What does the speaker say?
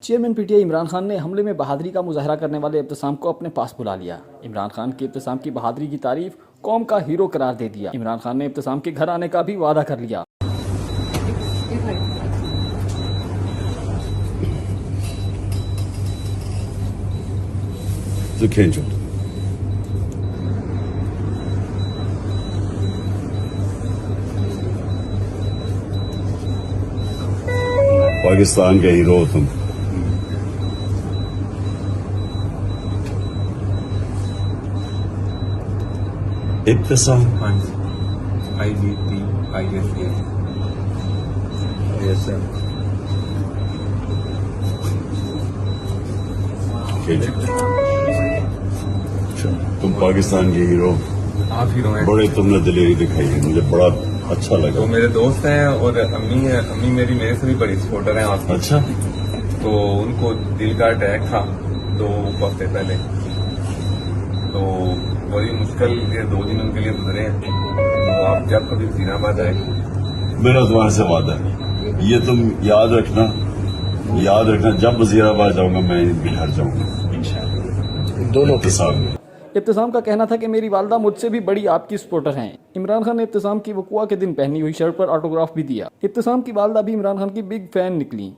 Chairman P T I Imran Khan نے حملے میں بہادری کا مظاہرہ کرنے والے ابتسام کو اپنے پاس بلا لیا۔ عمران خان کے ابتسام کی بہادری کی تعریف قوم کا ہیرو قرار دے دیا۔ عمران خان نے ابتسام کے گھر آنے کا بھی وعدہ کر لیا۔ پاکستان کا ہیرو تم۔ ابتسام تم پاکستان کے ہیرو، آپ ہیرو ہیں۔ بڑے تم نے دلیری دکھائی ہے، مجھے بڑا اچھا لگا۔ تو میرے دوست ہیں اور امی ہیں، امی میری میرے سے بھی بڑی سپورٹر ہیں آپ کی۔ اچھا، تو ان کو دل کا اٹیک تھا 2 ہفتے پہلے، تو بڑی مشکل یہ 2 دن ان کے لیے گزرے ہیں۔ تو آپ جب کبھی وزیر آباد آئے، میرا تمہارے سے وعدہ ہے، یہ تم یاد رکھنا جب وزیر آباد جاؤں گا میں ان کے گھر جاؤں گا دونوں کے سامنے۔ ابتسام کا کہنا تھا کہ میری والدہ مجھ سے بھی بڑی آپ کی سپورٹر ہیں۔ عمران خان نے ابتسام کی وقوع کے دن پہنی ہوئی شرٹ پر آٹوگراف بھی دیا۔ ابتسام کی والدہ بھی عمران خان کی بگ فین نکلی۔